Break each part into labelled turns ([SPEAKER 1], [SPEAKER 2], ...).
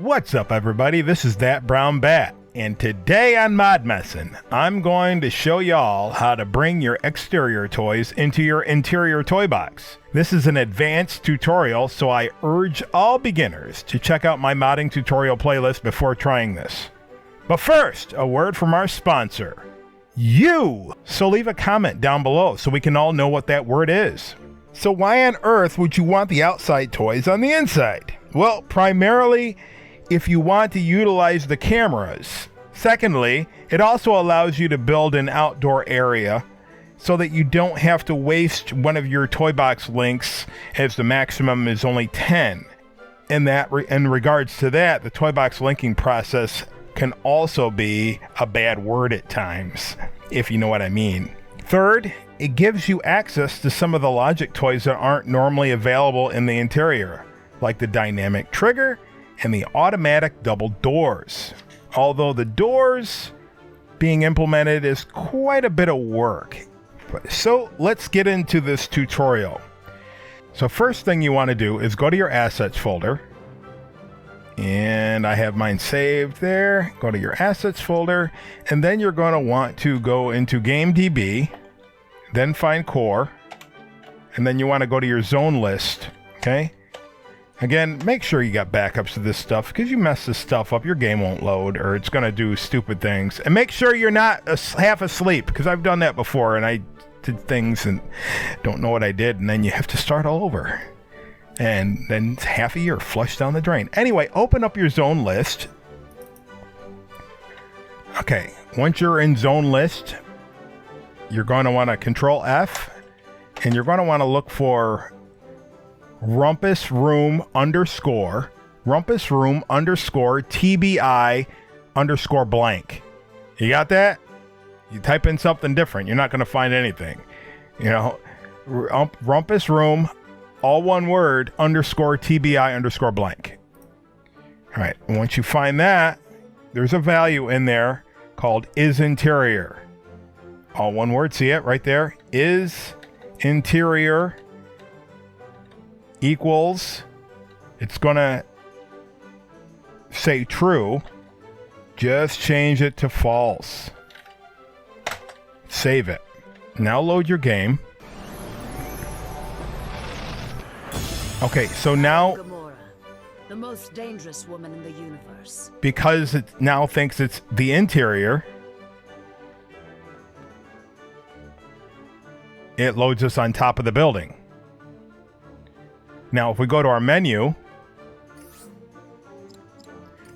[SPEAKER 1] What's up, everybody? This is That Brown Bat, and today on Mod Messin, I'm going to show y'all how to bring your exterior toys into your interior toy box. This is an advanced tutorial, so I urge all beginners to check out my modding tutorial playlist before trying this. But first, a word from our sponsor, you! So leave a comment down below so we can all know what that word is. So why on earth would you want the outside toys on the inside? Well, primarily, if you want to utilize the cameras. Secondly, it also allows you to build an outdoor area so that you don't have to waste one of your toy box links, as the maximum is only 10. In regards to that, the toy box linking process can also be a bad word at times, if you know what I mean. Third, it gives you access to some of the logic toys that aren't normally available in the interior, like the dynamic trigger and the automatic double doors. Although the doors being implemented is quite a bit of work. So let's get into this tutorial. So first thing you want to do is go to your assets folder. And I have mine saved there. Go to your assets folder. And then you're going to want to go into GameDB. Then find core. And then you want to go to your zone list. Okay. Again, make sure you got backups of this stuff, because you mess this stuff up, your game won't load, or it's going to do stupid things. And make sure you're not half asleep, because I've done that before, and I did things and don't know what I did, and then you have to start all over. And then half a year flushed down the drain. Anyway, open up your zone list. Okay, once you're in zone list, you're going to want to Control F, and you're going to want to look for Rumpusroom underscore TBI underscore blank. You got that? You type in something different, you're not going to find anything. You know, Rumpusroom, all one word, underscore TBI underscore blank. All right, once you find that, there's a value in there called is interior. All one word, see it right there? Is interior equals, it's gonna say true, just change it to false. Save it. Now load your game. Okay, so now,
[SPEAKER 2] Gamora, the most dangerous woman in the universe.
[SPEAKER 1] Because it now thinks it's the interior, it loads us on top of the building. Now, if we go to our menu,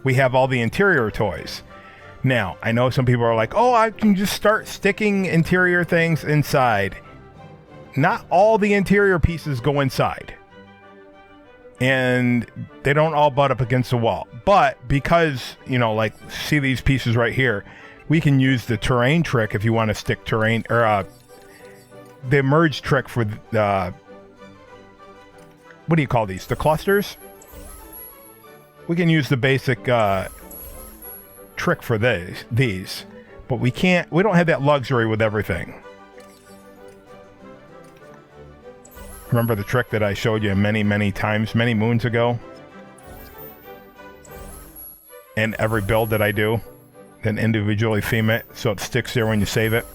[SPEAKER 1] we have all the interior toys. Now, I know some people are like, oh, I can just start sticking interior things inside. Not all the interior pieces go inside. And they don't all butt up against the wall. But because, you know, like, see these pieces right here, we can use the terrain trick if you want to stick terrain, or the merge trick for the... what do you call these? The clusters? We can use the basic trick for these, but we don't have that luxury with everything. Remember the trick that I showed you many times, many moons ago? And every build that I do, then individually theme it so it sticks there when you save it.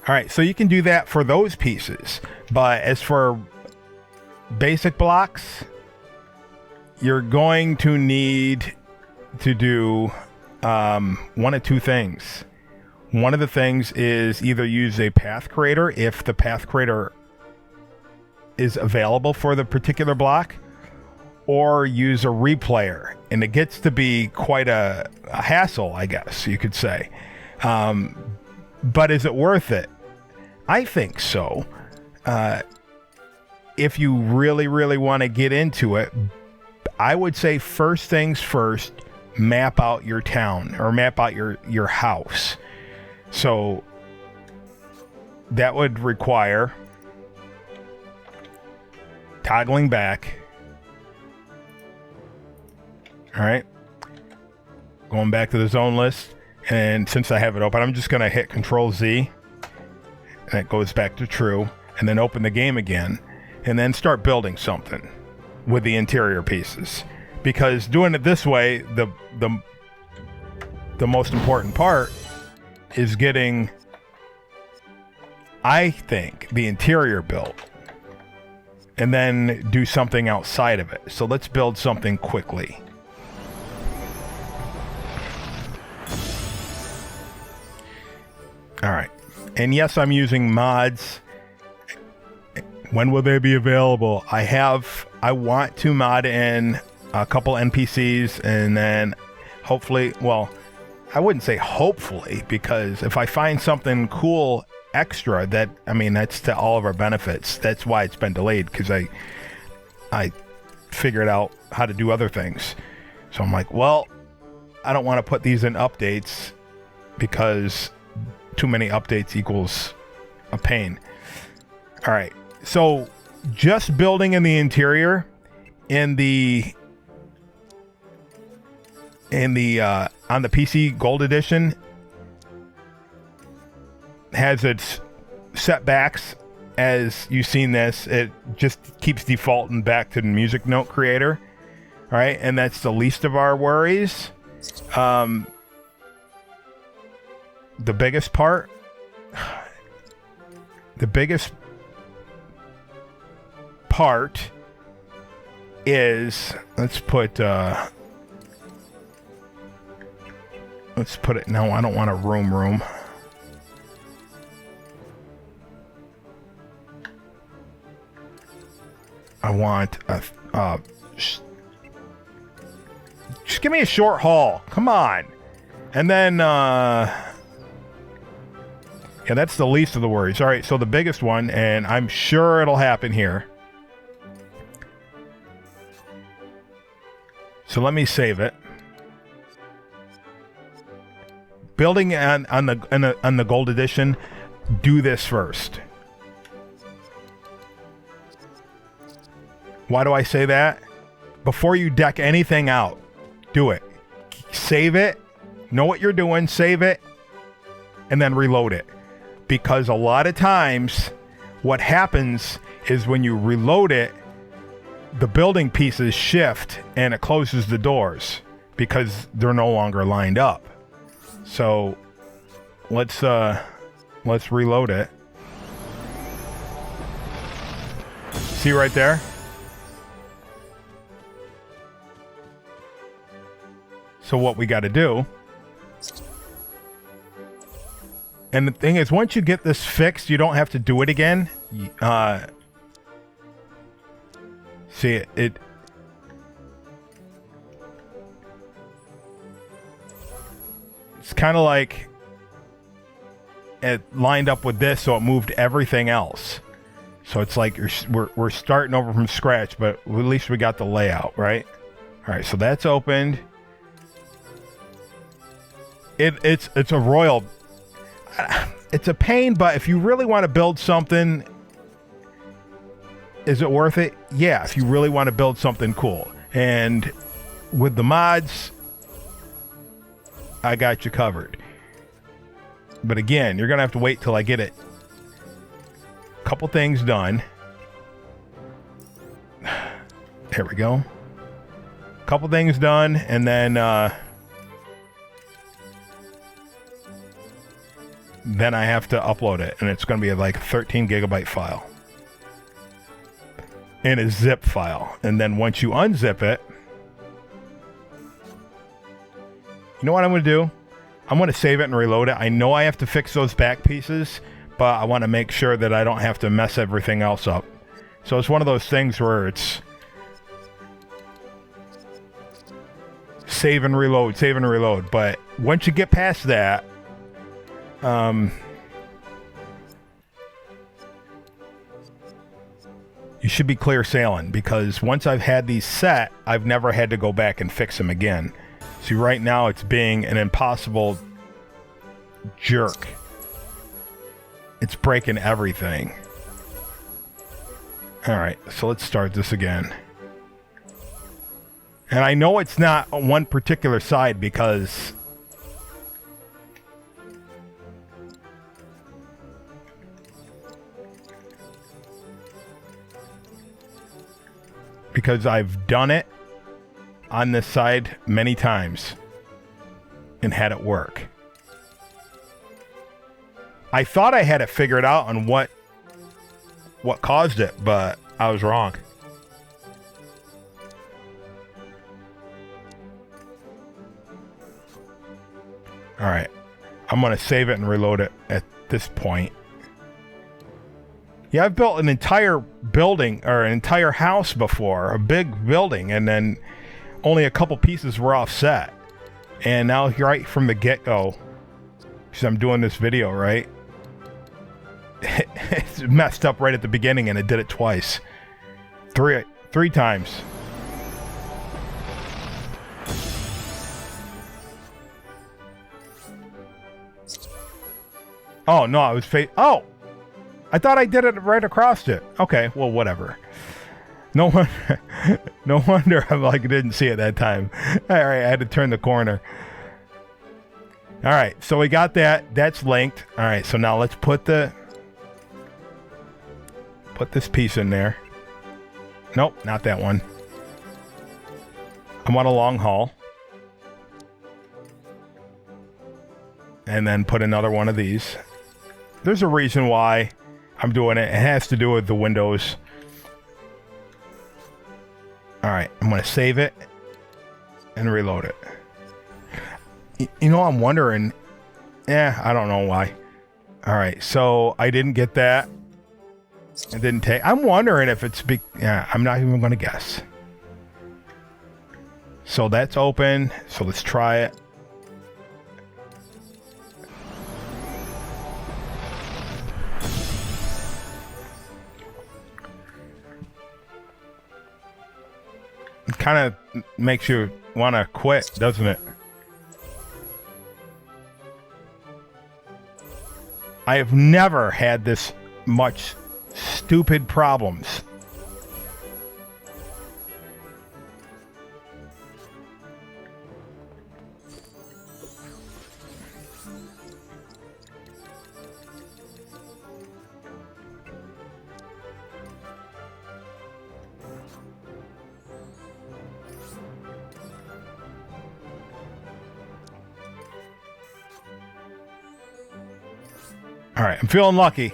[SPEAKER 1] All right, so you can do that for those pieces. But as for basic blocks, you're going to need to do one of two things. One of the things is either use a path creator if the path creator is available for the particular block, or use a replayer. And it gets to be quite a hassle, I guess you could say. But is it worth it? I think so. If you really want to get into it, I would say first things first, map out your town or map out your house. So that would require toggling back. All right. Going back to the zone list. And since I have it open, I'm just going to hit Control Z. And it goes back to true. And then open the game again. And then start building something. with the interior pieces, because doing it this way, the most important part is getting, I think, the interior built, and then do something outside of it. So let's build something quickly. All right. And yes, I'm using mods. When will they be available? I want to mod in a couple NPCs, and then hopefully, well, I wouldn't say hopefully, because if I find something cool extra, that, I mean, that's to all of our benefits. That's why it's been delayed, because I figured out how to do other things. So I'm like, well, I don't want to put these in updates, because too many updates equals a pain. All right. So just building in the interior on the PC Gold Edition has its setbacks. As you've seen this, it just keeps defaulting back to the music note creator. All right. And that's the least of our worries. The biggest part, is, let's put it, no, I don't want a room. I want a just give me a short haul. Come on. And then, yeah, that's the least of the worries. All right, so the biggest one, and I'm sure it'll happen here. So let me save it. Building on the Gold Edition, do this first. Why do I say that? Before you deck anything out, do it. Save it. Know what you're doing. Save it. And then reload it. Because a lot of times, what happens is when you reload it, the building pieces shift and it closes the doors because they're no longer lined up. So let's reload it. See right there? So what we got to do, and the thing is, once you get this fixed, you don't have to do it again. See it. It's kind of like it lined up with this, so it moved everything else. So it's like we're starting over from scratch, but at least we got the layout, right? All right, so that's opened. It's a royal. It's a pain, but if you really want to build something, is it worth it? Yeah, if you really want to build something cool. And with the mods, I got you covered. But again, you're going to have to wait till I get it. A couple things done. There we go. A couple things done, and then I have to upload it, and it's going to be like a 13 gigabyte file. In a zip file. And then once you unzip it, you know what I'm going to do? I'm going to save it and reload it. I know I have to fix those back pieces, but I want to make sure that I don't have to mess everything else up. So it's one of those things where it's save and reload. But once you get past that, you should be clear sailing, because once I've had these set, I've never had to go back and fix them again. See, right now it's being an impossible jerk. It's breaking everything. All right, so let's start this again. And I know it's not on one particular side because because I've done it on this side many times and had it work. I thought I had it figured out on what caused it, but I was wrong. All right, I'm gonna save it and reload it at this point. Yeah, I've built an entire building or an entire house before, a big building, and then only a couple pieces were offset. And now right from the get-go, because I'm doing this video, right? It's messed up right at the beginning, and it did it twice. Three times. Oh, no, I was oh! I thought I did it right across it. Okay, well, whatever. No wonder I didn't see it that time. All right, I had to turn the corner. All right, so we got that. That's linked. All right, so now let's put this piece in there. Nope, not that one. I want a long haul. And then put another one of these. There's a reason why I'm doing it. It has to do with the windows. All right, I'm going to save it and reload it. You know, I'm wondering. I don't know why. All right, so I didn't get that. It didn't take. I'm wondering if it's I'm not even going to guess. So that's open. So let's try it. It kind of makes you want to quit, doesn't it? I have never had this much stupid problems. All right, I'm feeling lucky.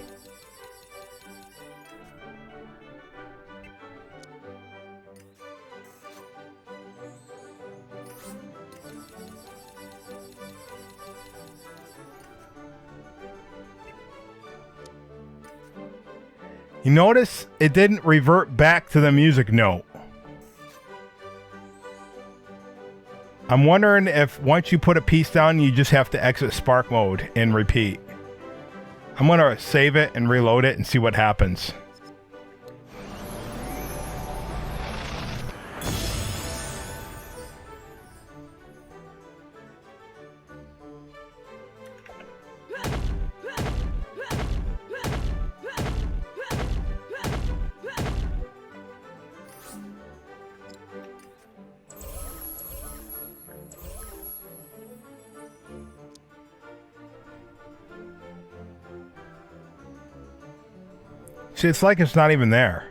[SPEAKER 1] You notice it didn't revert back to the music note. I'm wondering if once you put a piece down, you just have to exit Spark mode and repeat. I'm going to save it and reload it and see what happens. See, it's like it's not even there.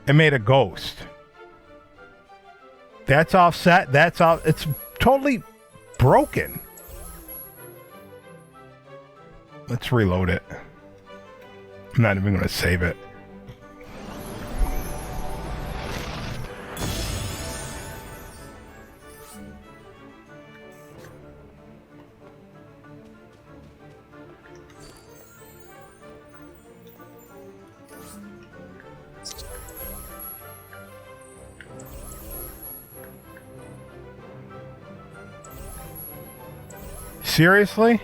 [SPEAKER 1] It made a ghost. That's offset. That's off. It's totally broken. Let's reload it. I'm not even going to save it. Seriously?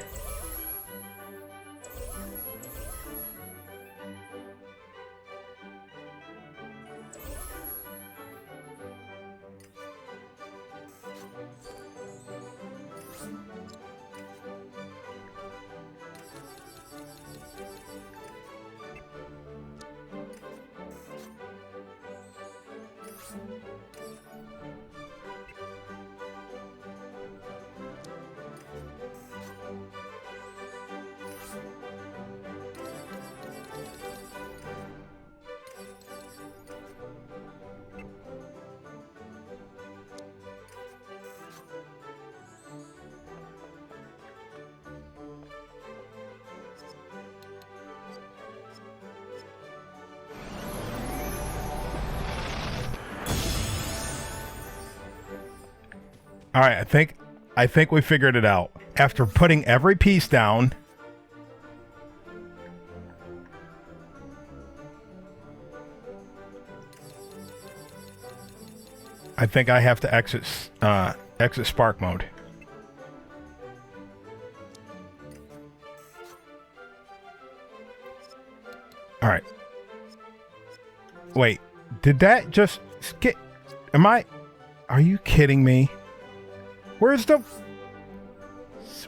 [SPEAKER 1] All right, I think we figured it out. After putting every piece down, I think I have to exit spark mode. All right. Wait, did that just get... Are you kidding me? Where's the...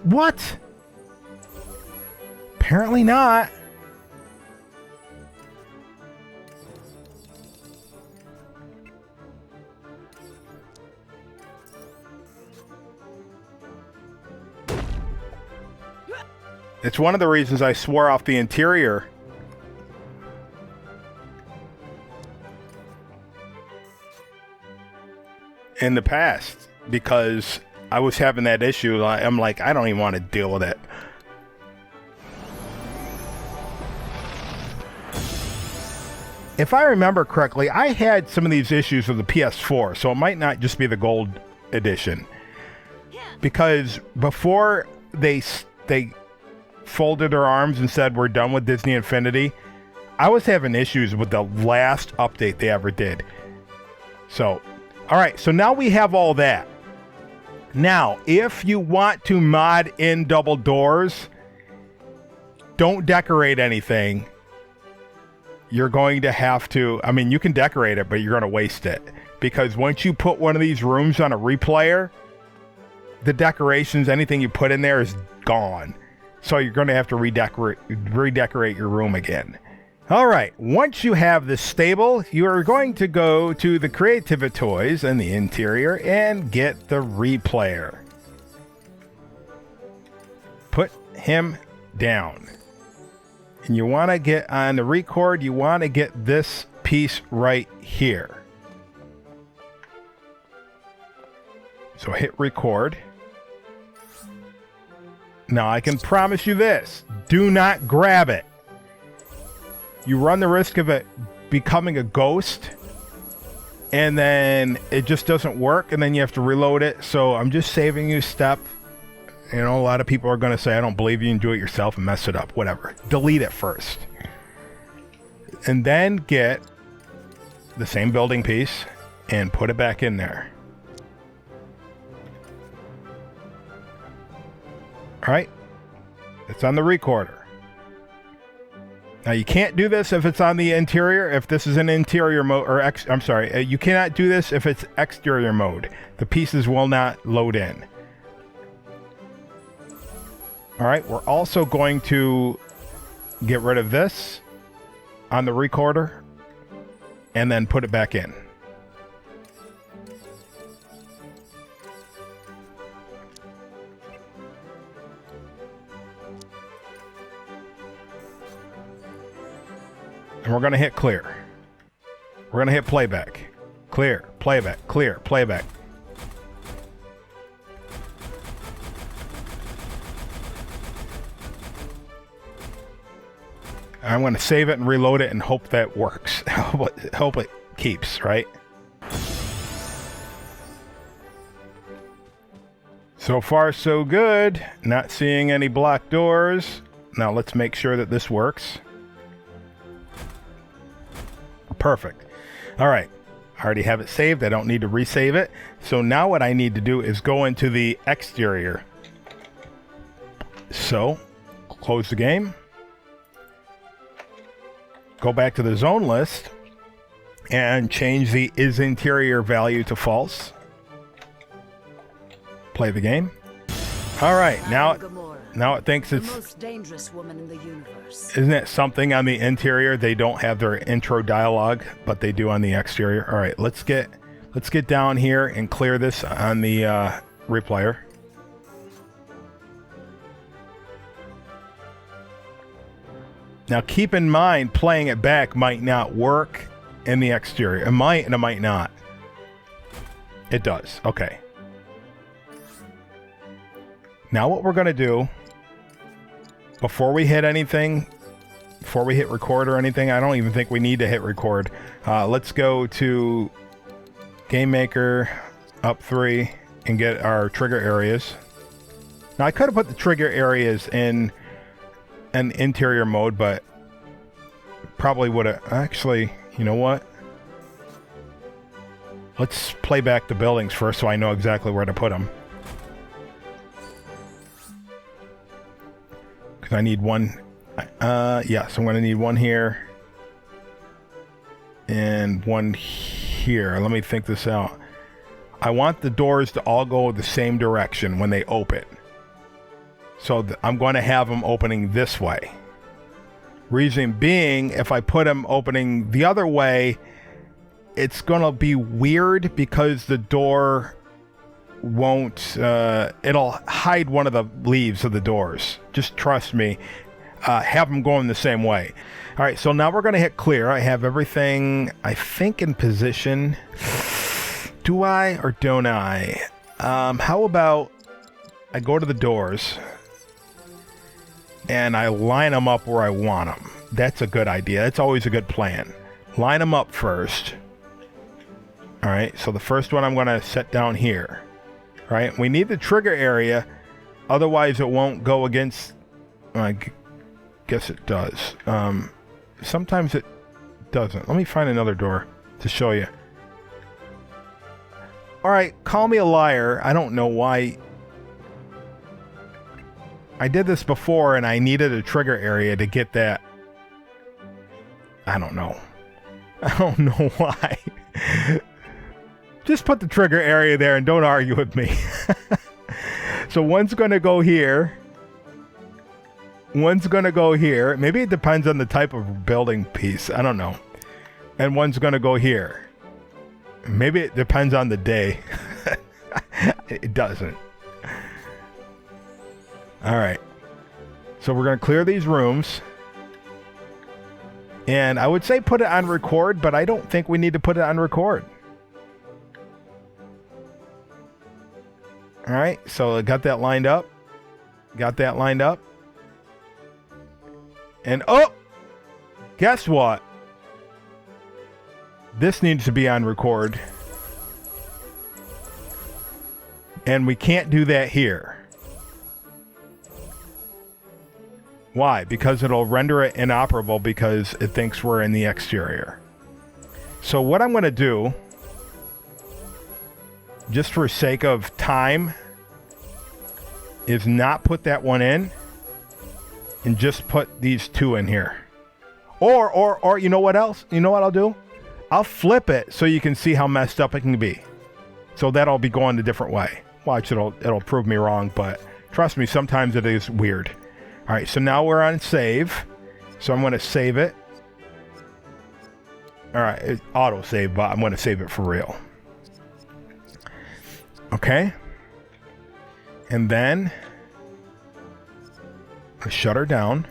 [SPEAKER 1] What? Apparently not. It's one of the reasons I swore off the interior. In the past, because I was having that issue. I'm like, I don't even want to deal with it. If I remember correctly, I had some of these issues with the PS4, so it might not just be the gold edition. Because before they folded their arms and said we're done with Disney Infinity, I was having issues with the last update they ever did. So, all right, so now we have all that. Now, if you want to mod in double doors, don't decorate anything. You're going to have to, I mean, you can decorate it, but you're going to waste it. Because once you put one of these rooms on a replayer, the decorations, anything you put in there is gone. So you're going to have to redecorate your room again. All right, once you have this stable, you are going to go to the Creativity Toys and the interior and get the replayer. Put him down. And you want to get on the record, you want to get this piece right here. So hit record. Now I can promise you this, do not grab it. You run the risk of it becoming a ghost, and then it just doesn't work, and then you have to reload it. So I'm just saving you a step. You know, a lot of people are going to say, I don't believe you, and do it yourself and mess it up. Whatever. Delete it first. And then get the same building piece and put it back in there. All right. It's on the recorder. Now, you can't do this if it's on the interior, if this is an interior mode, or I'm sorry, you cannot do this if it's exterior mode. The pieces will not load in. All right, we're also going to get rid of this on the recorder and then put it back in. And we're going to hit clear. We're going to hit playback. Clear, playback, clear, playback. I'm going to save it and reload it and hope that works. Hope it keeps, right? So far, so good. Not seeing any blocked doors. Now let's make sure that this works. Perfect. All right. I already have it saved. I don't need to resave it. So now what I need to do is go into the exterior. So, close the game. Go back to the zone list and change the is interior value to false. Play the game. All right. Now it thinks it's
[SPEAKER 2] the most dangerous woman in the universe.
[SPEAKER 1] Isn't it something on the interior? They don't have their intro dialogue, but they do on the exterior. All right, let's get down here and clear this on the replayer. Now keep in mind, playing it back might not work in the exterior. It might and it might not. It does. Okay. Now what we're going to do, before we hit anything, before we hit record or anything, I don't even think we need to hit record. Let's go to Game Maker, up 3, and get our trigger areas. Now I could have put the trigger areas in an interior mode, but probably would have actually, you know what? Let's play back the buildings first so I know exactly where to put them. Because I need one. Yes, I'm going to need one here. And one here. Let me think this out. I want the doors to all go the same direction when they open. So I'm going to have them opening this way. Reason being, if I put them opening the other way, it's going to be weird because the door won't, it'll hide one of the leaves of the doors. Just trust me. Have them going the same way. All right, so now we're going to hit clear. I have everything, I think, in position. Do I or don't I? How about I go to the doors and I line them up where I want them. That's a good idea. That's always a good plan. Line them up first. All right, so the first one I'm going to set down here. All right, we need the trigger area, otherwise it won't go against. I guess it does. Sometimes it doesn't. Let me find another door to show you. All right, call me a liar. I don't know why. I did this before and I needed a trigger area to get that. I don't know. I don't know why. Just put the trigger area there and don't argue with me. So one's going to go here. One's going to go here. Maybe it depends on the type of building piece. I don't know. And one's going to go here. Maybe it depends on the day. It doesn't. All right. So we're going to clear these rooms. And I would say put it on record, but I don't think we need to put it on record. All right. So I got that lined up. Got that lined up. And oh, guess what? This needs to be on record. And we can't do that here. Why? Because it'll render it inoperable because it thinks we're in the exterior. So what I'm going to do, just for sake of time, is not put that one in and just put these two in here. Or you know what else? You know what I'll do? I'll flip it so you can see how messed up it can be. So that'll be going a different way. Watch, it'll prove me wrong, but trust me, sometimes it is weird. All right, so now we're on save. So I'm going to save it. All right, it's auto save, but I'm going to save it for real. Okay. And then I shut her down.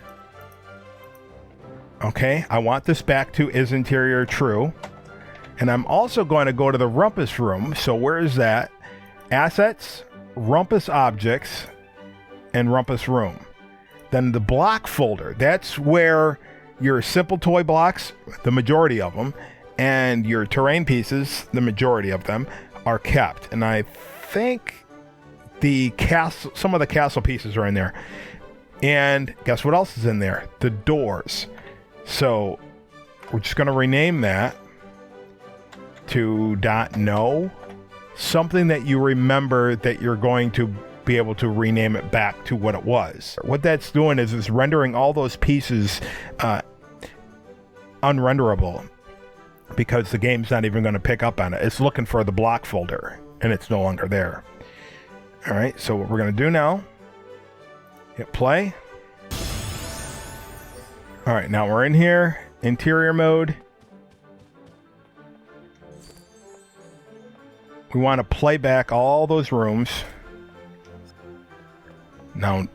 [SPEAKER 1] Okay, I want this back to is interior true. And I'm also going to go to the Rumpusroom. So where is that? Assets, Rumpus Objects, and Rumpusroom. Then the block folder, that's where your simple toy blocks, the majority of them, and your terrain pieces, the majority of them, are kept. And I think the castle, some of the castle pieces are in there. And guess what else is in there? The doors. So we're just going to rename that to .no, something that you remember that you're going to be able to rename it back to what it was. What that's doing is it's rendering all those pieces unrenderable because the game's not even going to pick up on it. It's looking for the block folder and it's no longer there. All right, so what we're going to do now, hit play. All right, now we're in here, interior mode. We want to play back all those rooms. Now,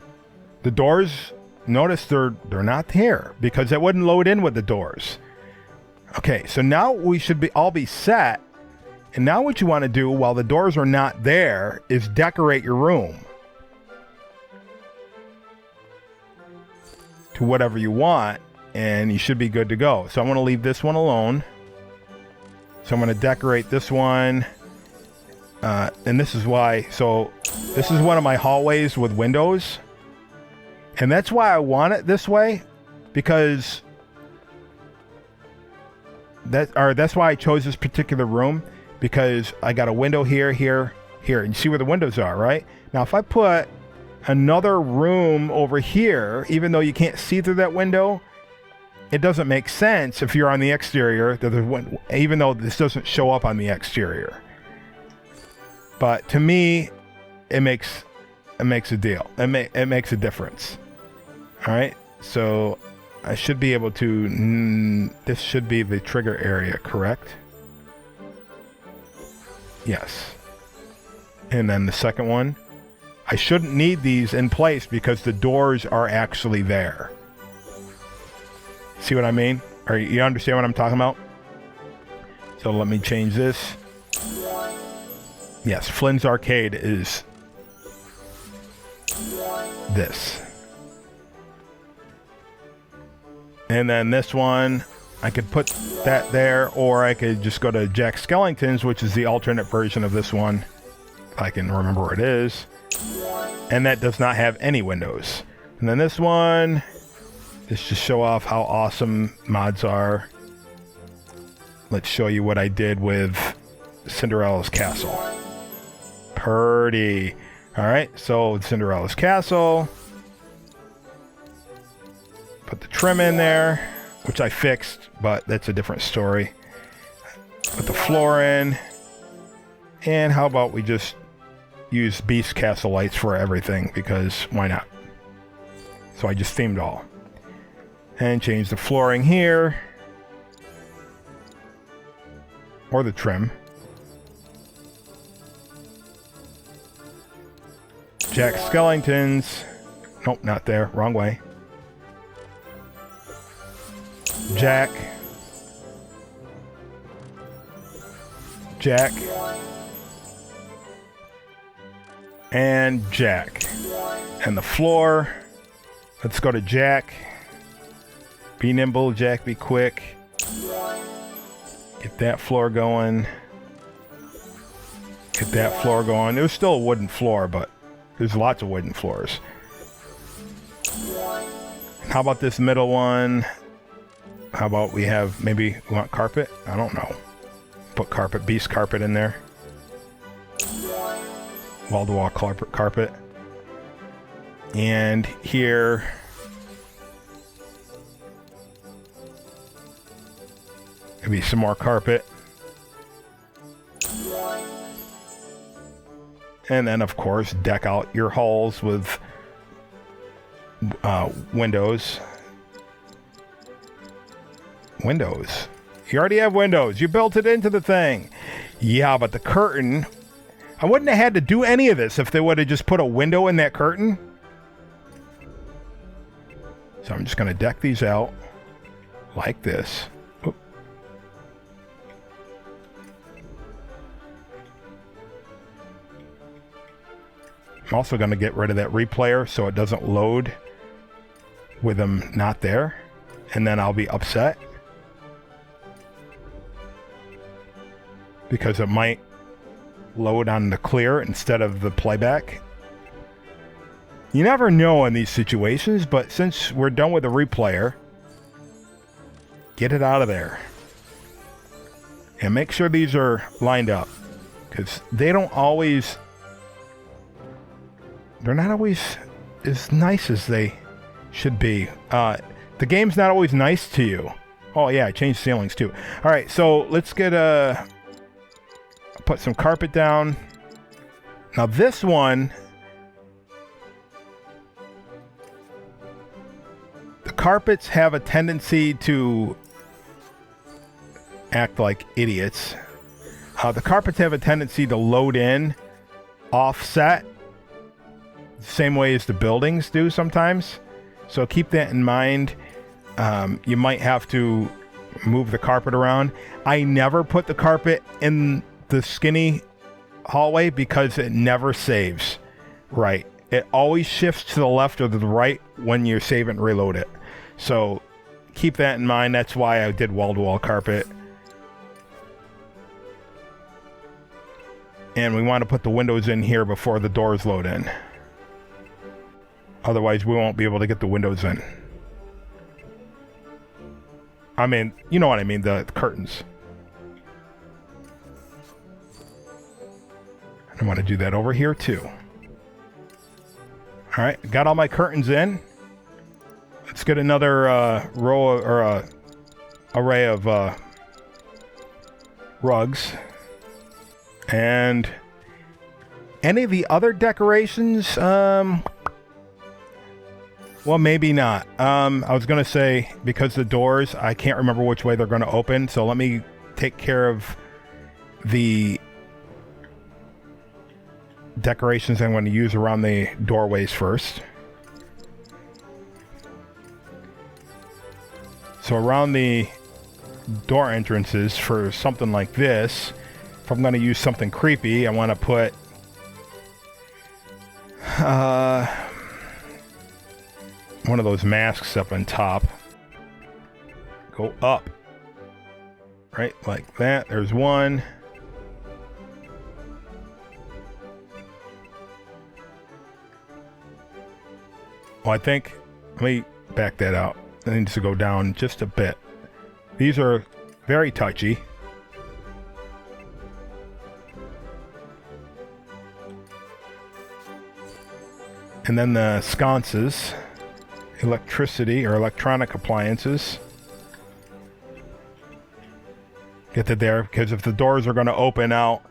[SPEAKER 1] the doors, notice they're not here because it wouldn't load in with the doors. Okay, so now we should all be set. And now what you want to do while the doors are not there is decorate your room to whatever you want, and you should be good to go. So I'm going to leave this one alone. So I'm going to decorate this one. And this is why. So this is one of my hallways with windows. And that's why I want it this way, because that's why I chose this particular room, because I got a window here, here, here. And you see where the windows are, right? Now, if I put another room over here, even though you can't see through that window, it doesn't make sense if you're on the exterior, even though this doesn't show up on the exterior. But to me, it makes a deal. It makes a difference. All right, so I should be able to. This should be the trigger area, correct? Yes. And then the second one, I shouldn't need these in place because the doors are actually there. See what I mean? Or you understand what I'm talking about? So let me change this. Yes, Flynn's Arcade is this. And then this one, I could put that there, or I could just go to Jack Skellington's, which is the alternate version of this one. If I can remember where it is. And that does not have any windows. And then this one, this just show off how awesome mods are. Let's show you what I did with Cinderella's Castle. Pretty. All right, so Cinderella's Castle. Put the trim in there, which I fixed, but that's a different story. Put the floor in. And how about we just use Beast Castle lights for everything, because why not? So I just themed all. And change the flooring here. Or the trim. Jack Skellington's. Nope, not there. Wrong way. Jack. Jack. And Jack. And the floor. Let's go to Jack. Be nimble, Jack, be quick. Get that floor going. Get that floor going. There's still a wooden floor, but there's lots of wooden floors. How about this middle one? How about we have, maybe we want carpet? I don't know. Put carpet, Beast carpet in there. Wall-to-wall carpet. And here, maybe some more carpet. And then, of course, deck out your halls with windows. Windows. You already have windows. You built it into the thing. Yeah, but the curtain, I wouldn't have had to do any of this if they would have just put a window in that curtain. So I'm just going to deck these out like this. Oop. I'm also going to get rid of that replayer so it doesn't load with them not there. And then I'll be upset because it might load on the clear instead of the playback. You never know in these situations, but since we're done with the replayer, get it out of there. And make sure these are lined up, because they don't always, they're not always as nice as they should be. The game's not always nice to you. Oh yeah, I changed ceilings too. All right, so let's get put some carpet down. Now this one, the carpets have a tendency to act like idiots. The carpets have a tendency to load in offset, the same way as the buildings do sometimes. So keep that in mind. You might have to move the carpet around. I never put the carpet in the skinny hallway because it never saves right. It always shifts to the left or the right when you save and reload it. So keep that in mind. That's why I did wall-to-wall carpet. And we want to put the windows in here before the doors load in. Otherwise, we won't be able to get the windows in. I mean, you know what I mean, the curtains. I want to do that over here too. All right, got all my curtains in. Let's get another row or array of rugs. And any of the other decorations, well, maybe not. I was going to say, because the doors, I can't remember which way they're going to open, so let me take care of the decorations I'm going to use around the doorways first. So around the door entrances for something like this, if I'm going to use something creepy, I want to put one of those masks up on top. Go up. Right, like that. There's one. Well, I think, let me back that out. It needs to go down just a bit. These are very touchy. And then the sconces, electricity or electronic appliances. Get that there, because if the doors are going to open out,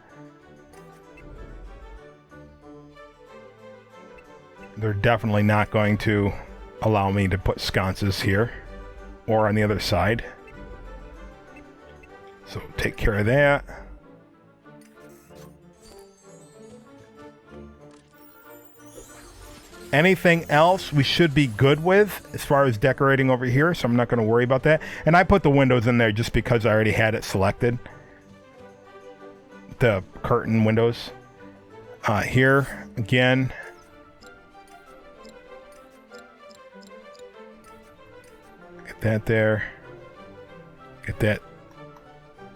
[SPEAKER 1] they're definitely not going to allow me to put sconces here or on the other side. So take care of that. Anything else we should be good with as far as decorating over here, so I'm not going to worry about that. And I put the windows in there just because I already had it selected. The curtain windows. Here, again. Get that there. Get that.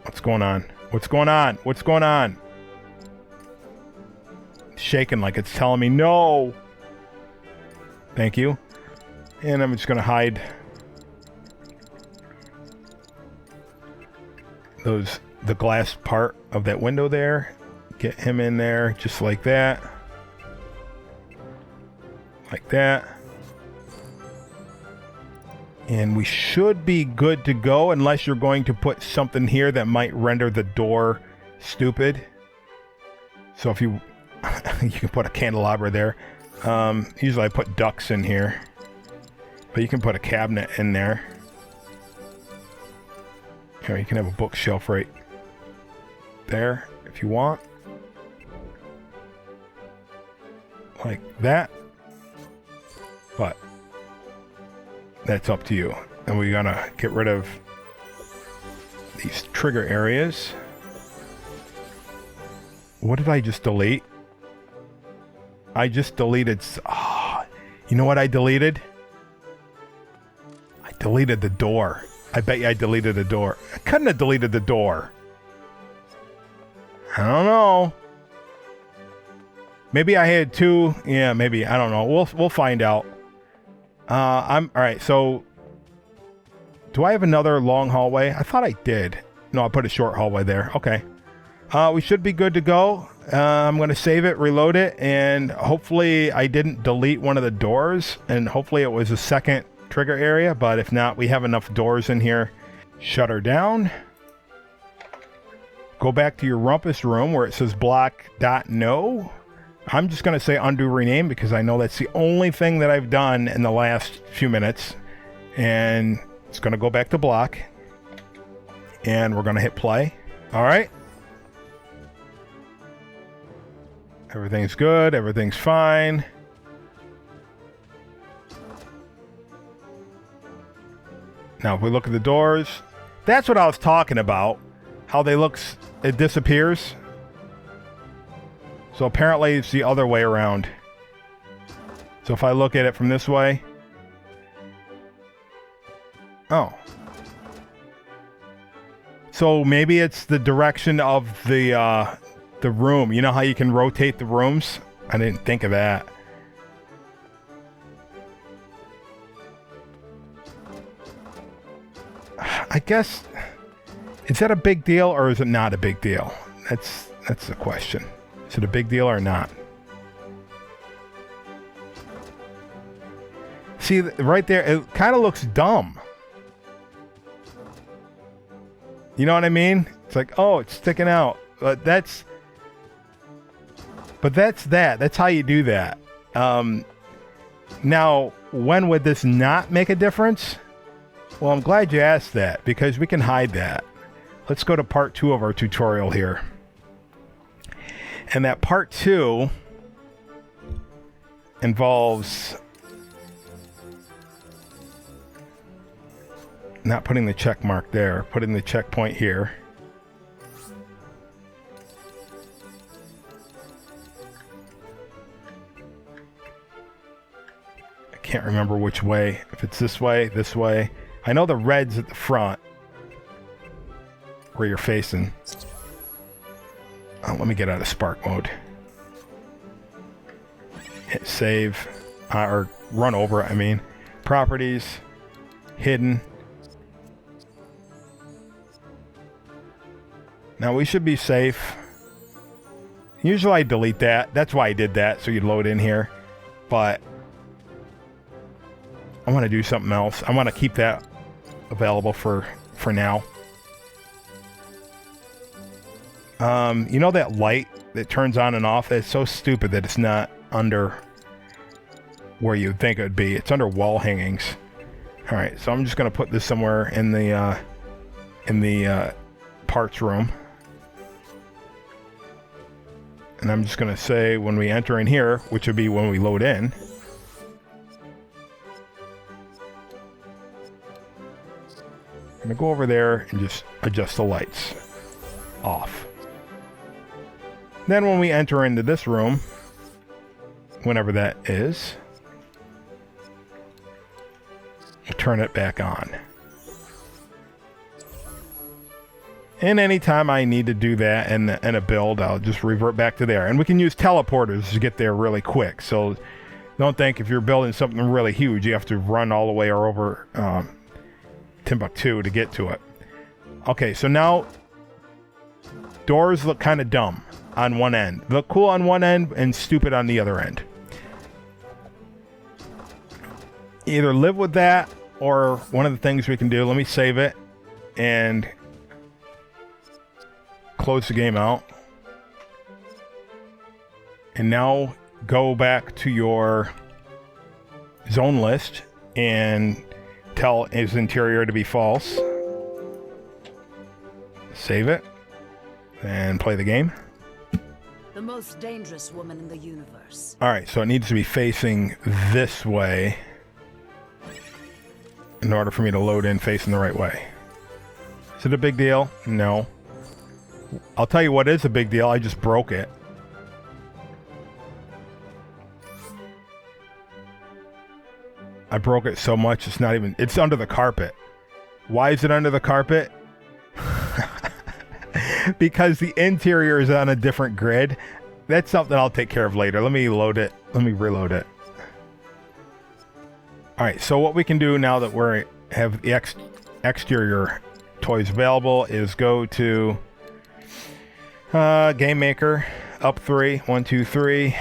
[SPEAKER 1] What's going on? What's going on? What's going on? It's shaking like it's telling me no. Thank you. And I'm just going to hide the glass part of that window there. Get him in there just like that. Like that. And we should be good to go unless you're going to put something here that might render the door stupid. So if you you can put a candelabra there. Usually I put ducks in here, but you can put a cabinet in there. Here, you can have a bookshelf right there if you want. Like that. But that's up to you. And we're gonna get rid of these trigger areas. What did I just delete? I just deleted... Oh, you know what I deleted? I deleted the door. I bet you I deleted the door. I couldn't have deleted the door. I don't know. Maybe I had two. Yeah, maybe. I don't know. We'll find out. All right, so... Do I have another long hallway? I thought I did. No, I put a short hallway there. Okay. We should be good to go. I'm going to save it, reload it, and hopefully I didn't delete one of the doors, and hopefully it was a second trigger area, but if not, we have enough doors in here. Shut her down. Go back to your rumpus room where it says block.no. I'm just going to say undo rename because I know that's the only thing that I've done in the last few minutes, and it's going to go back to block, and we're going to hit play. All right. Everything's good. Everything's fine. Now, if we look at the doors, that's what I was talking about. How they look, it disappears. So apparently it's the other way around. So if I look at it from this way. Oh. So maybe it's the direction of the the room. You know how you can rotate the rooms? I didn't think of that. I guess, is that a big deal or is it not a big deal? That's the question. Is it a big deal or not? See, right there, it kind of looks dumb. You know what I mean? It's like, oh, it's sticking out. But that's that. That's how you do that. Now, when would this not make a difference? Well, I'm glad you asked that, because we can hide that. Let's go to part 2 of our tutorial here. And that part 2 involves not putting the check mark there, putting the checkpoint here. I can't remember which way, if it's this way, this way. I know the red's at the front, where you're facing. Oh, let me get out of spark mode. Hit save, or run over it, I mean. Properties, hidden. Now we should be safe. Usually I delete that. That's why I did that, so you'd load in here. But I want to do something else. I want to keep that available for now. You know that light that turns on and off? It's so stupid that it's not under where you'd think it would be. It's under wall hangings. All right, so I'm just going to put this somewhere in the parts room. And I'm just going to say when we enter in here, which would be when we load in. I'm going to go over there and just adjust the lights off. Then when we enter into this room, whenever that is, turn it back on. And anytime I need to do that in a build, I'll just revert back to there. And we can use teleporters to get there really quick. So don't think if you're building something really huge, you have to run all the way or over Timbuktu to get to it. Okay, so now doors look kind of dumb on one end. Look cool on one end and stupid on the other end. Either live with that, or one of the things we can do, let me save it and close the game out. And now go back to your zone list and tell his interior to be false. Save it and play the game.
[SPEAKER 2] The most dangerous woman in the universe.
[SPEAKER 1] All right, so it needs to be facing this way in order for me to load in facing the right way. Is it a big deal? No. I'll tell you what is a big deal. I just broke it. I broke it so much it's not even... It's under the carpet. Why is it under the carpet? Because the interior is on a different grid. That's something I'll take care of later. Let me load it. Let me reload it. Alright, so what we can do now that we have the exterior toys available is go to Game Maker, up 3, 1, 2, 3.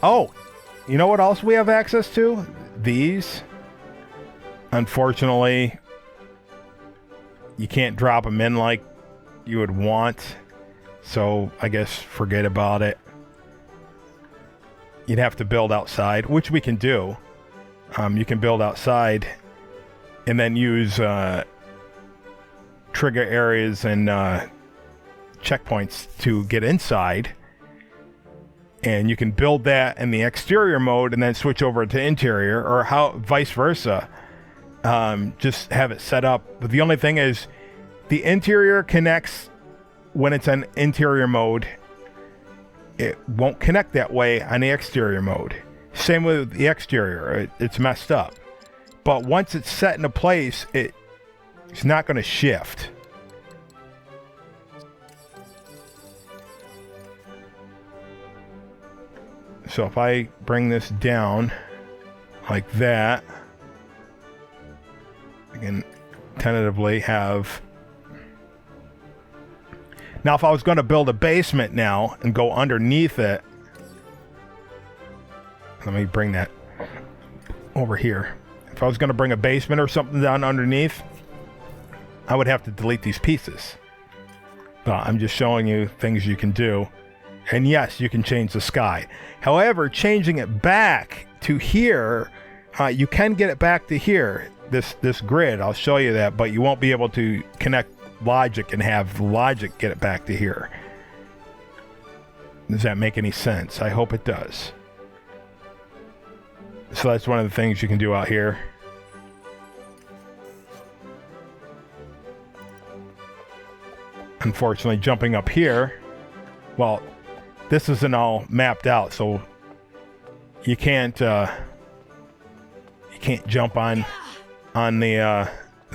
[SPEAKER 1] Oh, you know what else we have access to? These. Unfortunately, you can't drop them in like you would want, so I guess forget about it. You'd have to build outside, which we can do. You can build outside and then use trigger areas and checkpoints to get inside, and you can build that in the exterior mode and then switch over to interior, or how vice versa. Just have it set up, but the only thing is the interior connects when it's in interior mode. It won't connect that way on the exterior mode. Same with the exterior. It's messed up, but once it's set into place, it's not going to shift. So if I bring this down like that, I can tentatively have... Now, if I was going to build a basement now and go underneath it, let me bring that over here. If I was going to bring a basement or something down underneath, I would have to delete these pieces. But I'm just showing you things you can do. And yes, you can change the sky. However, changing it back to here, you can get it back to here, this grid. I'll show you that, but you won't be able to connect logic and have logic get it back to here. Does that make any sense? I hope it does. So that's one of the things you can do out here. Unfortunately, jumping up here, well, this isn't all mapped out, so you can't jump on the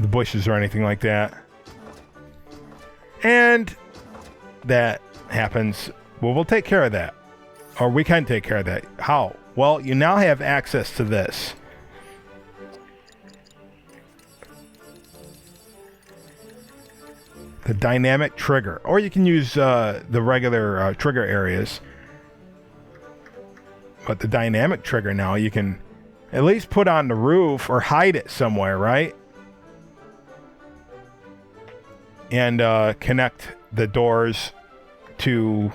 [SPEAKER 1] bushes or anything like that. And that happens. Well, we'll take care of that. Or we can take care of that. How? Well, you now have access to this. The dynamic trigger. Or you can use the regular trigger areas. But the dynamic trigger now, you can at least put on the roof or hide it somewhere, right? And connect the doors to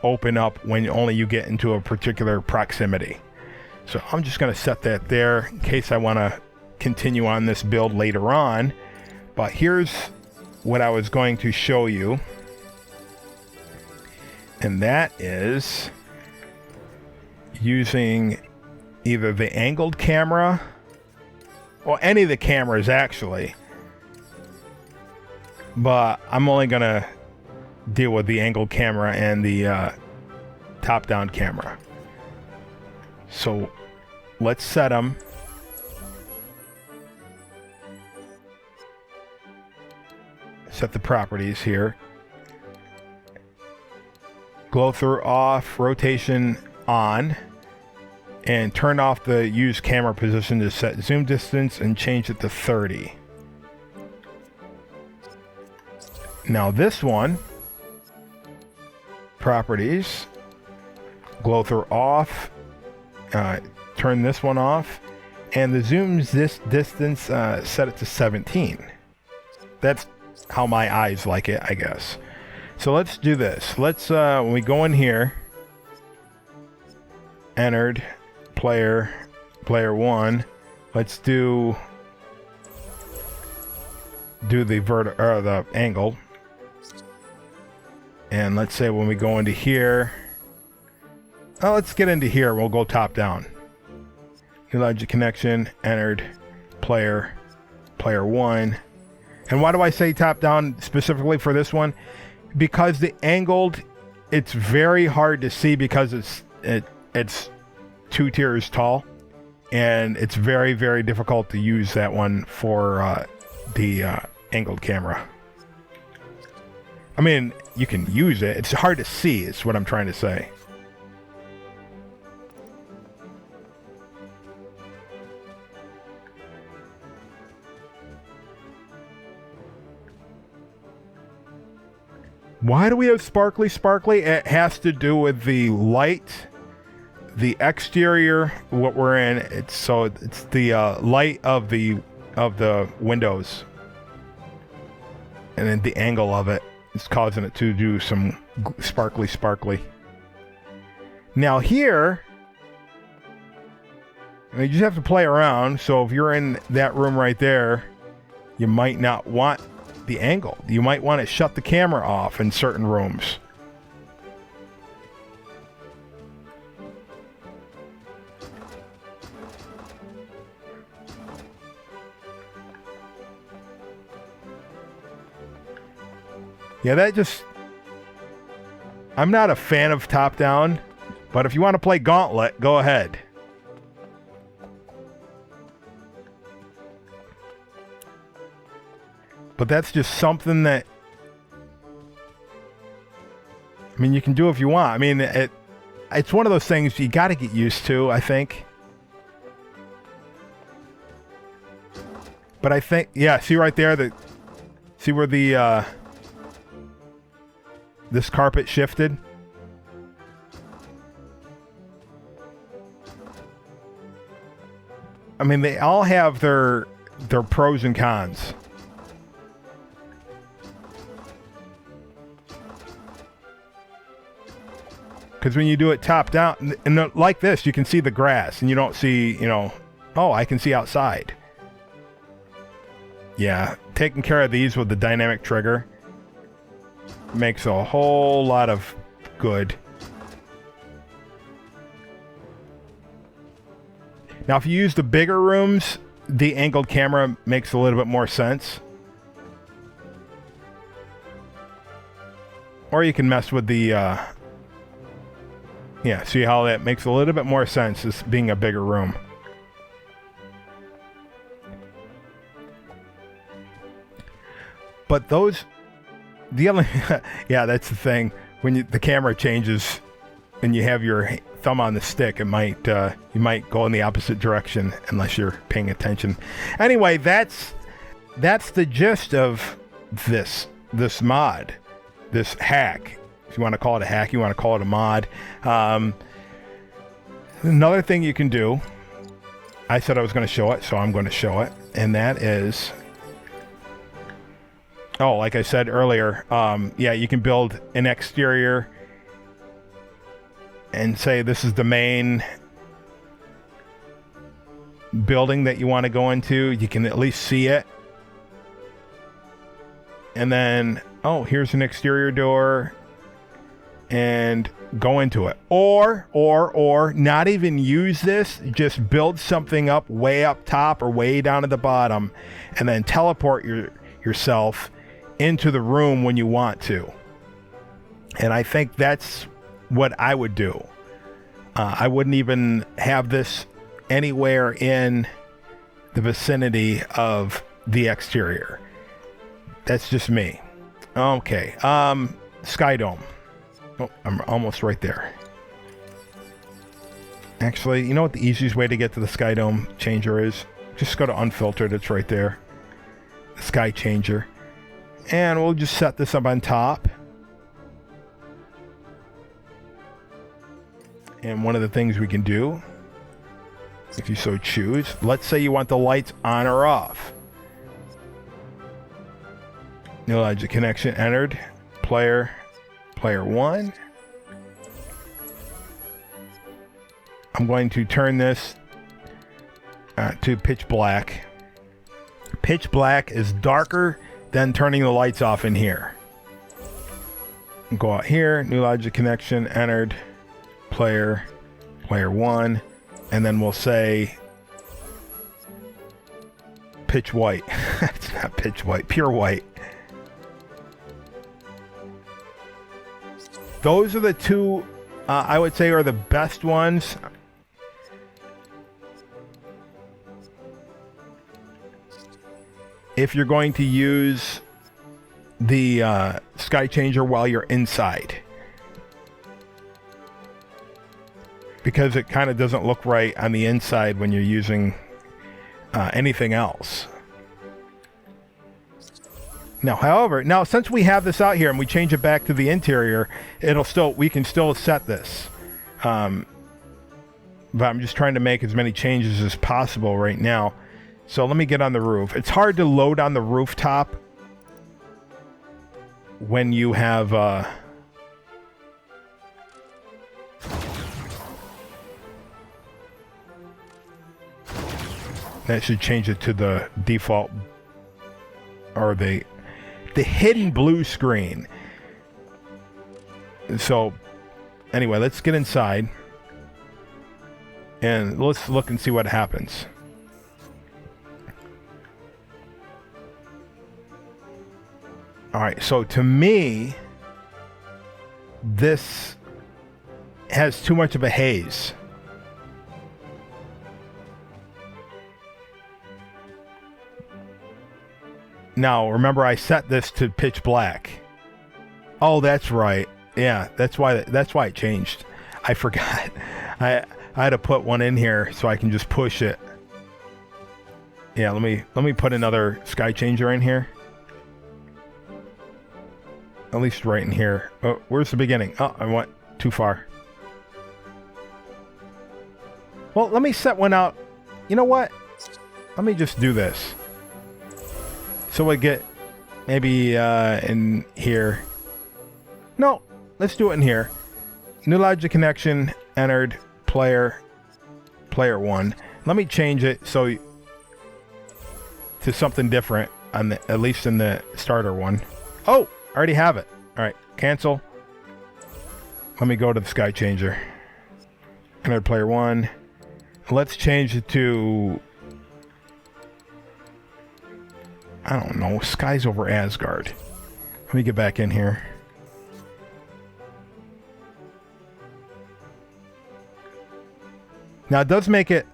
[SPEAKER 1] open up when only you get into a particular proximity. So I'm just going to set that there in case I want to continue on this build later on. But here's what I was going to show you. And that is using either the angled camera or any of the cameras actually. But I'm only going to deal with the angled camera and the top-down camera. So let's set them. Set the properties here. Glow through off, rotation on, and turn off the use camera position to set zoom distance and change it to 30. Now this one, properties, glow through off, turn this one off, and the zoom distance, set it to 17. That's how my eyes like it, I guess. So let's do this. Let's, when we go in here, entered, player 1, let's do the angle. And let's say when we go into here, let's get into here. We'll go top down. New logic connection, entered, player 1. And why do I say top down specifically for this one? Because the angled, it's very hard to see because it's 2 tiers tall, and it's very, very difficult to use that one for the angled camera. I mean, you can use it. It's hard to see, is what I'm trying to say. Why do we have sparkly? It has to do with the light, the exterior, what we're in. It's the light of the windows, and then the angle of it is causing it to do some sparkly. Now here, you just have to play around. So if you're in that room right there, you might not want the angle. You might want to shut the camera off in certain rooms. Yeah, I'm not a fan of top-down, but if you want to play Gauntlet, go ahead. But that's just something that, I mean, you can do if you want. I mean, It's one of those things you got to get used to, I think. But I think, yeah, see right there, see where the this carpet shifted? I mean, they all have their pros and cons. Because when you do it top down, and like this, you can see the grass, and you don't see, you know, oh, I can see outside. Yeah, taking care of these with the dynamic trigger makes a whole lot of good. Now, if you use the bigger rooms, the angled camera makes a little bit more sense. Or you can mess with the, yeah, see how that makes a little bit more sense, this being a bigger room. But those, the other, yeah, that's the thing. When the camera changes and you have your thumb on the stick, it might, you might go in the opposite direction unless you're paying attention. Anyway, that's the gist of this mod, this hack. If you want to call it a hack, you want to call it a mod. Another thing you can do, I said I was going to show it, so I'm going to show it, and that is, oh, like I said earlier, yeah, you can build an exterior and say this is the main building that you want to go into. You can at least see it. And then, oh, here's an exterior door, and go into it. Or not even use this, just build something up way up top or way down at the bottom, and then teleport yourself into the room when you want to. And I think that's what I would do. I wouldn't even have this anywhere in the vicinity of the exterior. That's just me. Okay, Sky Dome. Oh, I'm almost right there. Actually, you know what the easiest way to get to the Sky Dome changer is? Just go to Unfiltered, it's right there. The Sky Changer. And we'll just set this up on top. And one of the things we can do, if you so choose, let's say you want the lights on or off. New logic connection entered. Player 1. I'm going to turn this to pitch black. Pitch black is darker than turning the lights off in here. Go out here, new logic connection entered. Player 1, and then we'll say pitch white. It's not pitch white, pure white. Those are the two I would say are the best ones. If you're going to use the Sky Changer while you're inside. Because it kind of doesn't look right on the inside when you're using anything else. Now, however, since we have this out here and we change it back to the interior, we can still set this. But I'm just trying to make as many changes as possible right now. So let me get on the roof. It's hard to load on the rooftop when you have that should change it to the default or the hidden blue screen. So anyway, let's get inside and let's look and see what happens. All right, so to me, this has too much of a haze. Now, remember I set this to pitch black. Oh, that's right. Yeah, that's why it changed. I forgot. I had to put one in here so I can just push it. Yeah, let me put another sky changer in here. At least right in here. Oh, where's the beginning? Oh, I went too far. Well, let me set one out. You know what? Let me just do this. So we get maybe in here. No, let's do it in here. New logic connection entered player 1. Let me change it so to something different on the, at least in the starter one. Oh, I already have it. All right, cancel. Let me go to the sky changer. Entered player 1. Let's change it to, I don't know, skies over Asgard. Let me get back in here. Now it does make it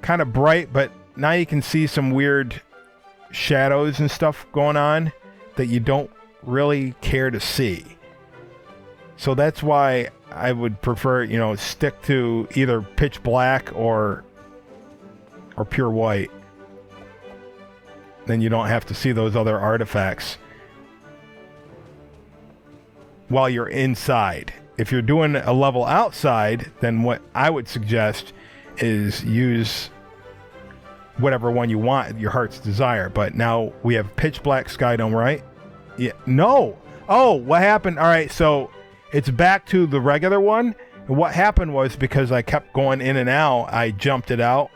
[SPEAKER 1] kind of bright, but now you can see some weird shadows and stuff going on that you don't really care to see. So that's why I would prefer, you know, stick to either pitch black or pure white. Then you don't have to see those other artifacts while you're inside. If you're doing a level outside, then what I would suggest is use whatever one you want, your heart's desire. But now we have pitch black sky dome, right? Yeah. No. Oh, what happened? All right, so it's back to the regular one. And what happened was because I kept going in and out, I jumped it out.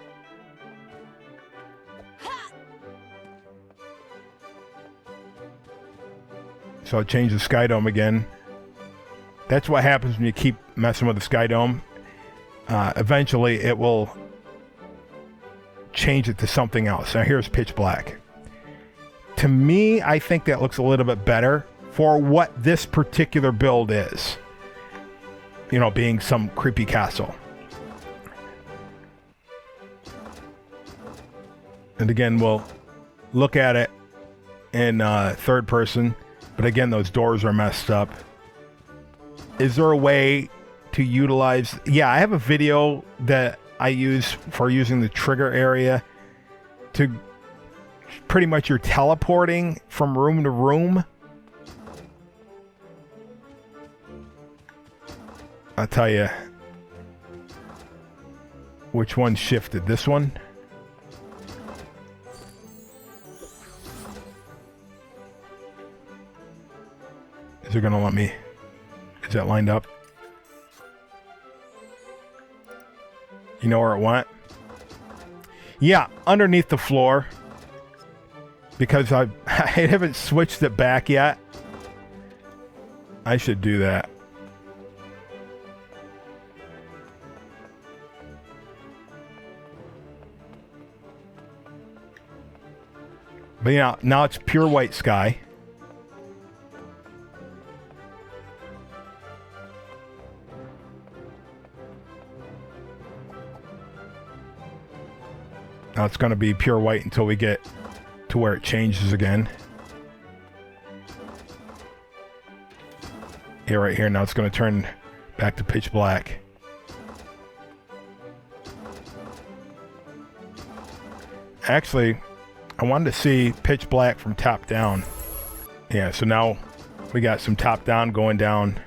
[SPEAKER 1] So I changed the sky dome again. That's what happens when you keep messing with the sky dome. Eventually it will change it to something else. Now here's pitch black. To me, I think that looks a little bit better for what this particular build is. You know, being some creepy castle. And again, we'll look at it in third person. But again, those doors are messed up. Is there a way to utilize... Yeah, I have a video that I use for using the trigger area to... Pretty much you're teleporting from room to room. I'll tell you which one shifted. This one? Is it gonna let me? Is that lined up? You know where it went? Yeah, underneath the floor. Because I haven't switched it back yet. I should do that. But yeah, now it's pure white sky. Now it's going to be pure white until we get to where it changes again. Yeah, right here. Now it's going to turn back to pitch black. Actually, I wanted to see pitch black from top down. Yeah, so now we got some top down going down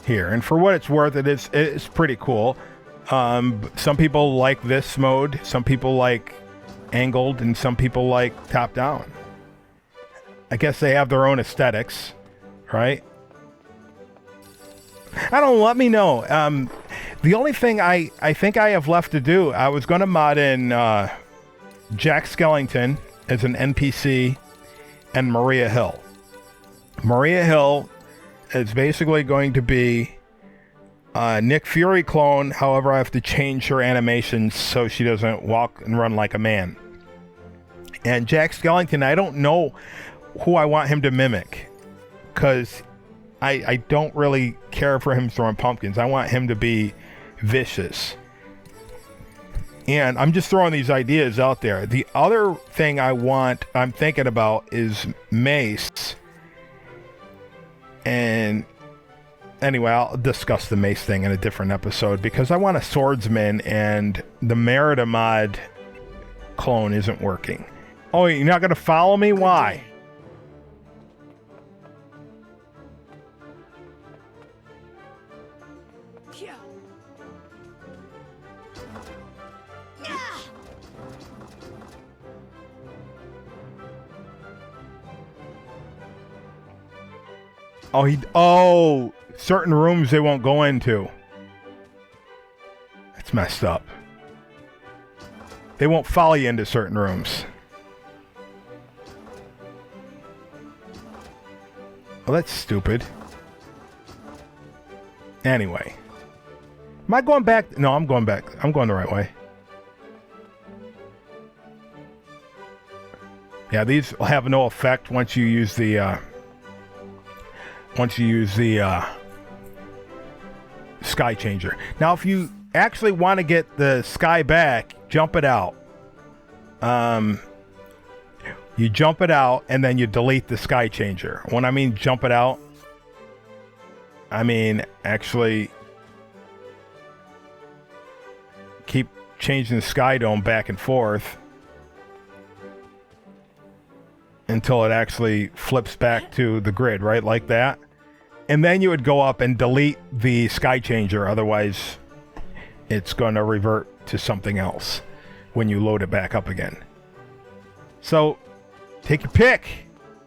[SPEAKER 1] here. And for what it's worth, it's pretty cool. Some people like this mode, some people like angled, and some people like top down. I guess they have their own aesthetics, right? I don't know, let me know. The only thing I think I have left to do, I was going to mod in Jack Skellington as an NPC and Maria Hill. Maria Hill is basically going to be Nick Fury clone. However, I have to change her animations so she doesn't walk and run like a man. And Jack Skellington, I don't know who I want him to mimic, because I don't really care for him throwing pumpkins. I want him to be vicious. And I'm just throwing these ideas out there. The other thing I'm thinking about is Mace. And anyway, I'll discuss the mace thing in a different episode because I want a swordsman and the Merida mod clone isn't working. Oh, you're not going to follow me? Why? Oh, certain rooms they won't go into. That's messed up. They won't follow you into certain rooms. Well, that's stupid. Anyway. Am I going back? No, I'm going back. I'm going the right way. Yeah, these will have no effect once you use the sky changer. Now, if you actually want to get the sky back, jump it out. You jump it out and then you delete the sky changer. When I mean jump it out, I mean actually keep changing the sky dome back and forth until it actually flips back to the grid, right? Like that. And then you would go up and delete the sky changer. Otherwise, it's going to revert to something else when you load it back up again. So, take your pick.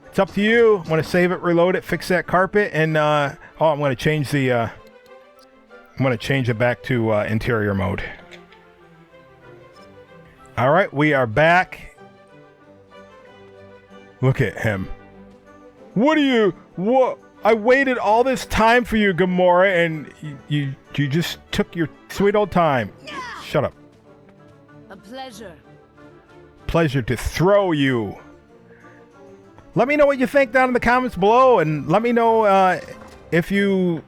[SPEAKER 1] It's up to you. I'm going to save it, reload it, fix that carpet, and I'm going to change the I'm going to change it back to interior mode. All right, we are back. Look at him. What? I waited all this time for you, Gamora, and you just took your sweet old time. Shut up.
[SPEAKER 2] A pleasure.
[SPEAKER 1] Pleasure to throw you. Let me know what you think down in the comments below, and let me know if you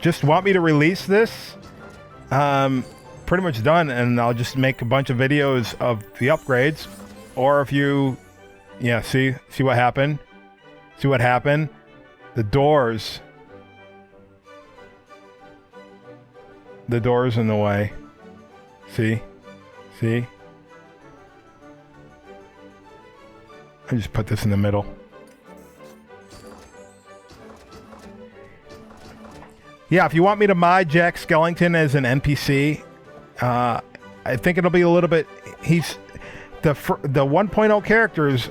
[SPEAKER 1] just want me to release this. Pretty much done, and I'll just make a bunch of videos of the upgrades, or if you... Yeah, see what happened? See what happened? The doors in the way. See? I just put this in the middle. Yeah, if you want me to mod Jack Skellington as an NPC, I think it'll be a little bit... The 1.0 characters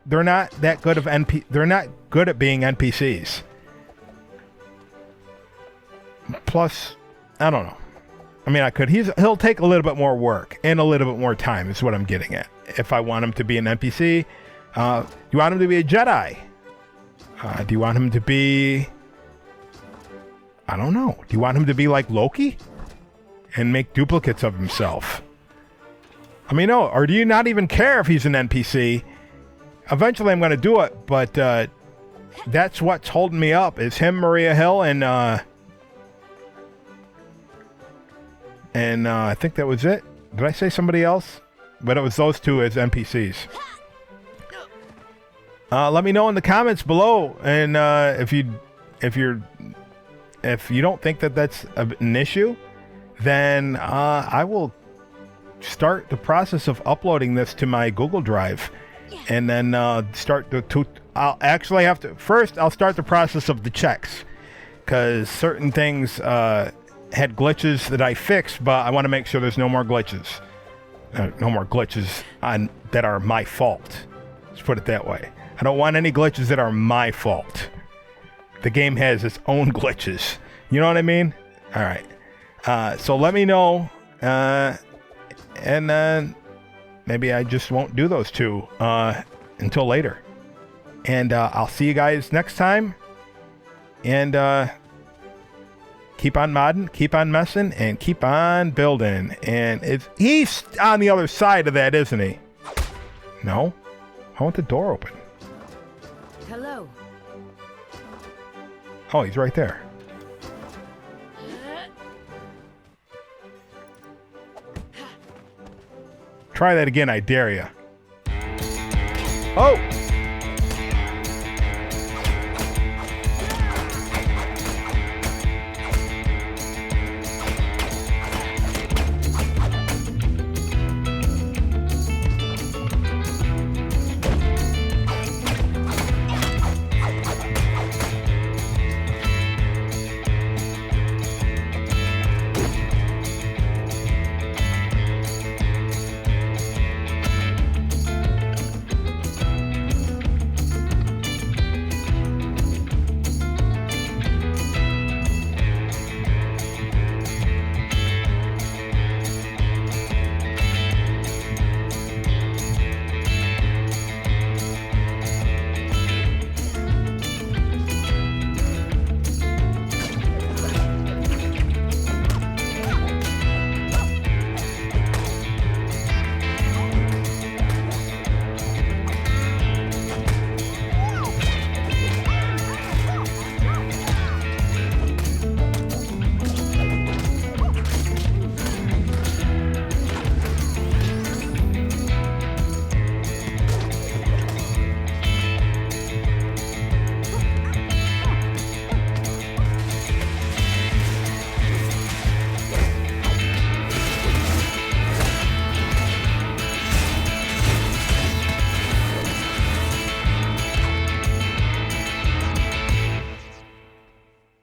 [SPEAKER 1] they're not that good of they're not good at being NPCs. Plus, I don't know. I mean, I could. He'll take a little bit more work and a little bit more time is what I'm getting at. If I want him to be an NPC, do you want him to be a Jedi? Do you want him to be... I don't know. Do you want him to be like Loki and make duplicates of himself? I mean, no, or do you not even care if he's an NPC? Eventually I'm going to do it, but that's what's holding me up, is him, Maria Hill, and I think that was it. Did I say somebody else? But it was those two as NPCs. Let me know in the comments below, and if you don't think that that's an issue, then I will start the process of uploading this to my Google Drive, and then start I'll actually have to first. I'll start the process of the checks, because certain things had glitches that I fixed, but I want to make sure there's no more glitches. No more glitches that are my fault. Let's put it that way. I don't want any glitches that are my fault. The game has its own glitches. You know what I mean? All right. So let me know. And then maybe I just won't do those two until later. And I'll see you guys next time. And keep on modding, keep on messing, and keep on building. And he's on the other side of that, isn't he? No? I want the door open.
[SPEAKER 2] Hello.
[SPEAKER 1] Oh, he's right there. Try that again, I dare you. Oh!